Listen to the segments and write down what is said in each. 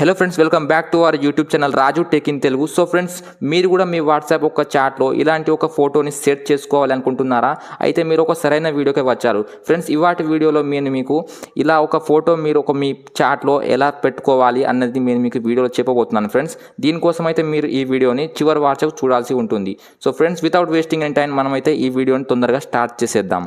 Hello friends, welcome back to our YouTube channel Raju tech in Telugu. So friends, మీరు కూడా మీ WhatsApp ఒక చాట్లో ఇలాంటి ఒక ఫోటోని సెట్ చేసుకోవాలనుకుంటున్నారా? అయితే మీరు ఒక సరైన వీడియోకి వచ్చారు. ఫ్రెండ్స్, ఇవాటి వీడియోలో నేను మీకు ఇలా ఒక ఫోటో మీరు మీ చాట్లో ఎలా పెట్టుకోవాలి అన్నది నేను మీకు వీడియోలో చెప్పబోతున్నాను. ఫ్రెండ్స్, దీనికోసం అయితే మీరు ఈ వీడియోని చివరి వరకు చూడాల్సి ఉంటుంది. So friends, without wasting any time మనమైతే ఈ వీడియోని తొందరగా స్టార్ట్ చేసేద్దాం.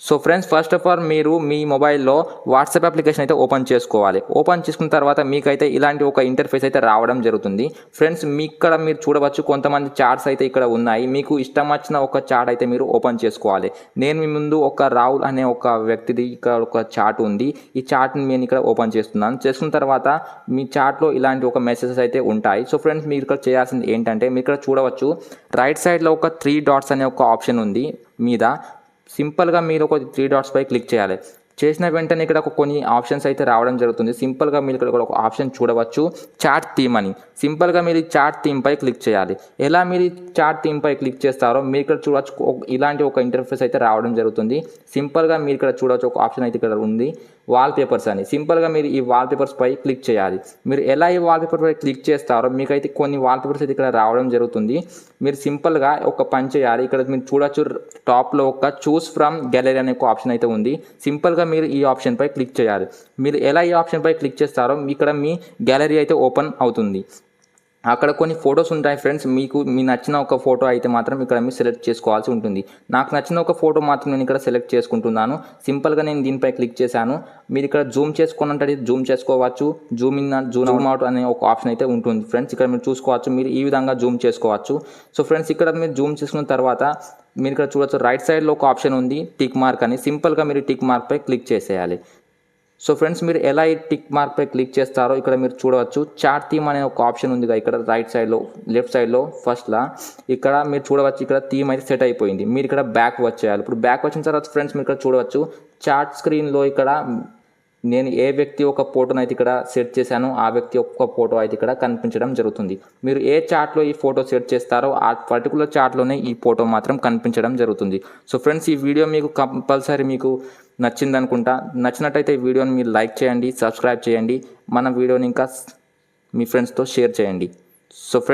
So friends, first of all మీరు మీ మొబైల్లో వాట్సాప్ అప్లికేషన్ అయితే ఓపెన్ చేసుకోవాలి. ఓపెన్ చేసుకున్న తర్వాత మీకైతే ఇలాంటి ఒక ఇంటర్ఫేస్ అయితే రావడం జరుగుతుంది. ఫ్రెండ్స్, ఇక్కడ మీరు చూడవచ్చు కొంతమంది చాట్స్ అయితే ఇక్కడ ఉన్నాయి. మీకు ఇష్టం వచ్చిన ఒక చాట్ అయితే మీరు ఓపెన్ చేసుకోవాలి. నేను మీ ముందు ఒక రాహుల్ అనే ఒక వ్యక్తిది ఇక్కడ ఒక చాట్ ఉంది. ఈ చాట్ని నేను ఇక్కడ ఓపెన్ చేస్తున్నాను. చేసుకున్న తర్వాత మీ చాట్లో ఇలాంటి ఒక మెసేజెస్ అయితే ఉంటాయి. సో ఫ్రెండ్స్, మీరు ఇక్కడ చేయాల్సింది ఏంటంటే మీరు ఇక్కడ చూడవచ్చు రైట్ సైడ్లో ఒక 3 డాట్స్ అనే ఒక ఆప్షన్ ఉంది. మీద సింపుల్గా మీరు ఒక 3 డాట్స్ పై క్లిక్ చేయాలి. చేసిన వెంటనే ఇక్కడ కొన్ని ఆప్షన్స్ అయితే రావడం జరుగుతుంది. సింపుల్గా మీరు ఇక్కడ ఒక ఆప్షన్ చూడవచ్చు, చాట్ థీమ్ అని. సింపుల్గా మీరు చాట్ థీమ్ పై క్లిక్ చేయాలి. ఎలా మీరు చాట్ థీమ్ పై క్లిక్ చేస్తారో మీరు ఇక్కడ చూడవచ్చు ఇలాంటి ఒక ఇంటర్ఫేస్ అయితే రావడం జరుగుతుంది. సింపుల్గా మీరు ఇక్కడ చూడవచ్చు ఒక ఆప్షన్ అయితే ఇక్కడ ఉంది, వాల్ పేపర్స్ అని. సింపుల్గా మీరు ఈ వాల్ పేపర్స్ పై క్లిక్ చేయాలి. మీరు ఎలా ఈ వాల్ పేపర్ పై క్లిక్ చేస్తారో మీకైతే కొన్ని వాల్ పేపర్స్ అయితే ఇక్కడ రావడం జరుగుతుంది. మీరు సింపుల్గా ఒక పని చేయాలి. ఇక్కడ మీరు చూడవచ్చు టాప్లో ఒక చూస్ ఫ్రమ్ గ్యాలరీ అనే ఒక ఆప్షన్ అయితే ఉంది. సింపుల్గా మీరు ఈ ఆప్షన్ పై క్లిక్ చేయాలి. మీరు ఎలా ఈ ఆప్షన్ పై క్లిక్ చేస్తారో ఇక్కడ మీ గ్యాలరీ అయితే ఓపెన్ అవుతుంది. అక్కడ కొన్ని ఫొటోస్ ఉంటాయి. ఫ్రెండ్స్, మీ నచ్చిన ఒక ఫోటో అయితే మాత్రం ఇక్కడ మీరు సెలెక్ట్ చేసుకోవాల్సి ఉంటుంది. నాకు నచ్చిన ఒక ఫోటో మాత్రం నేను ఇక్కడ సెలెక్ట్ చేసుకుంటున్నాను. సింపుల్గా నేను దీనిపై క్లిక్ చేశాను. మీరు ఇక్కడ జూమ్ చేసుకోనంటే జూమ్ చేసుకోవచ్చు. జూమ్ ఇన్, జూమ్ అవుట్ అనే ఒక ఆప్షన్ అయితే ఉంటుంది. ఫ్రెండ్స్, ఇక్కడ మీరు చూసుకోవచ్చు. మీరు ఈ విధంగా జూమ్ చేసుకోవచ్చు. సో ఫ్రెండ్స్, ఇక్కడ మీరు జూమ్ చేసుకున్న తర్వాత మీరు ఇక్కడ చూడవచ్చు రైట్ సైడ్లో ఒక ఆప్షన్ ఉంది, టిక్ మార్క్ అని. సింపుల్గా మీరు టిక్ మార్క్ పై క్లిక్ చేసేయాలి. సో ఫ్రెండ్స్, మీరు ఎలా ఈ టిక్ మార్క్ పై క్లిక్ చేస్తారో ఇక్కడ మీరు చూడవచ్చు చాట్ థీమ్ అనే ఒక ఆప్షన్ ఉంది ఇక్కడ రైట్ సైడ్లో, లెఫ్ట్ సైడ్లో ఫస్ట్లా. ఇక్కడ మీరు చూడవచ్చు ఇక్కడ థీమ్ అయితే సెట్ అయిపోయింది. మీరు ఇక్కడ బ్యాక్ వచ్చేయాలి. ఇప్పుడు బ్యాక్ వచ్చిన తర్వాత ఫ్రెండ్స్ మీరు ఇక్కడ చూడవచ్చు చాట్ స్క్రీన్లో ఇక్కడ నేను ఏ వ్యక్తి ఒక ఫోటోను అయితే ఇక్కడ సెట్ చేశానో ఆ వ్యక్తి ఒక్క ఫోటో అయితే ఇక్కడ కనిపించడం జరుగుతుంది. మీరు ఏ చాట్లో ఈ ఫోటో సెట్ చేస్తారో ఆ పర్టికులర్ చాట్లోనే ఈ ఫోటో మాత్రం కనిపించడం జరుగుతుంది. సో ఫ్రెండ్స్, ఈ వీడియో మీకు కంపల్సరీ మీకు నచ్చింది అనుకుంటా. నచ్చినట్టయితే ఈ వీడియోని మీరు లైక్ చేయండి, సబ్స్క్రైబ్ చేయండి. మన వీడియోని ఇంకా మీ ఫ్రెండ్స్తో షేర్ చేయండి. So friends,